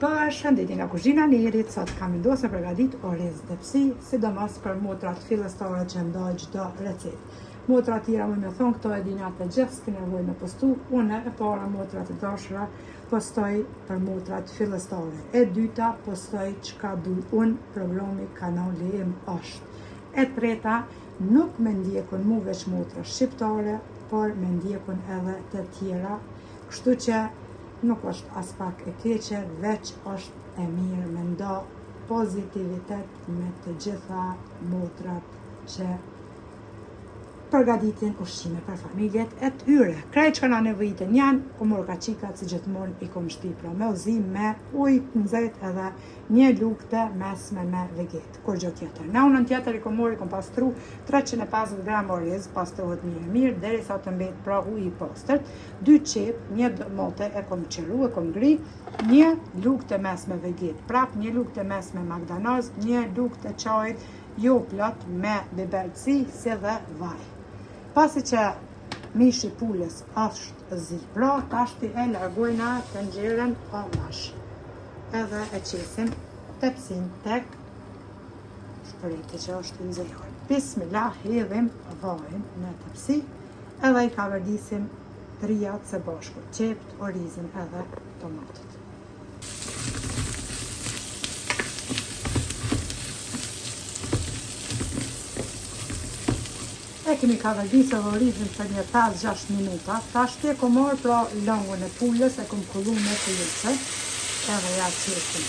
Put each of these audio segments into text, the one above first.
Përshëndetje nga kuzhina e Nerit, sot kam vendosur të përgatit oriz dhe psi, sidomos për motrat fillestare që ndaj çdo recetë. Motra të tjera më thonë këto e dina të gjithë, s'ke nevojë me postu, unë e para motrat të dashura postoj për motrat fillestare. E dyta postoj çka du unë, programi kanali im është. E treta, nuk me ndjekun mu veç motra shqiptare, por me ndjekun edhe të tjera, kështu që nuk është as pak e keqe, veç është e mirë me nda pozitivitet me të gjitha motrat që përgatitin ushqime për familjet e tyre. Krejt që kanë nevojitën janë, ku morë ka qikat si gjithmonë i kom shtypra me uzim, me ujë të nxehtë edhe një lugë mesme me vegetë. Kur gjë tjetër. Në unën tjetër i kom morë, i kom pastru 350 gram oriz, pastrohet mirë, derisa të mbet pra ujë i pastërt, 2 qep, një mote e kom qeru, e kom gri, një lugë të mesme vegetë, prap një lugë të mesme magdanoz, një lugë të çajit jo plot me biberci si dhe vaj. Pasi që mishi pulës është zi, pra tashti e largojna tenxherën avash. Edhe e qesim tepsin tek shpëriti që është i nxehur. Bismillah, hedhim vajin në tepsi, edhe i kaverdisim trijat së bashku, qept, orizin edhe tomatët. E kemi kaverdisur orizin për një 5-6 minuta, tashti e kom marrë pra lëngun e pulës, e kom kullu me pulëse, edhe ja qesim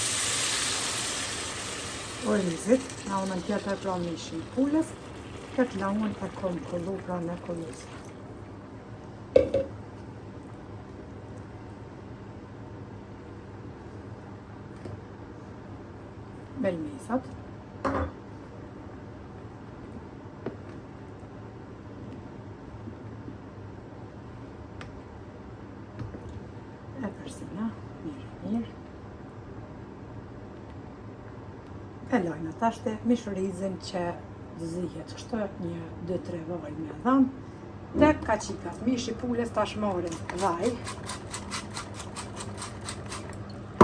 orizit, na unën tjetër pra mishin pulës, këtë lëngun e kom kullu pra në kulluese. Belmesat. E përsina, mirë. E lojnë tashte mishurizin që zihet, kështu një 2-3 vaj me dham. Tek kaqikat, mishi pulës tash morin vaj.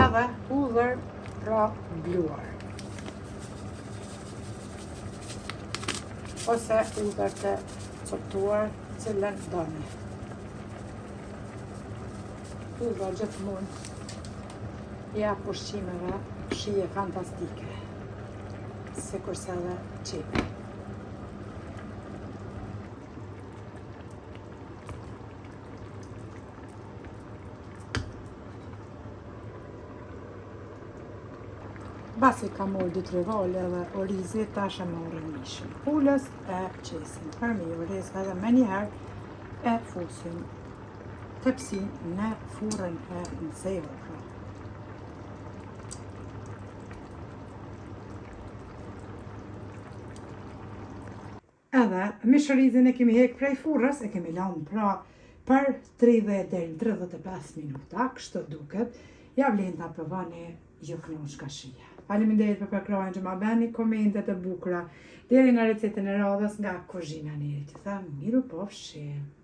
Edhe hudhër pra bluar. Ose hudhër të coptuar, cilën doni. Hudhër gjithmonë ja ushqimeve shije fantastike, si kurse edhe qepi. Basi ka morë 2-3 vale edhe orizit, tash e morë mishin pulës, e qesim për mi oriz edhe me njëherë e fusim tepsin në furrën e nxehur. Edhe mishurizin e kemi hek prej furrës, e kemi lanë pra për 30 deri në 35 minuta, kështu duket. Ja vlen ta provoni, ju kënaqsh ka shija. Faleminderit për përkrahjen që ma bëni, komente të bukura deri në recetën e radhës nga kuzhina e Nerit. Miru pofshim.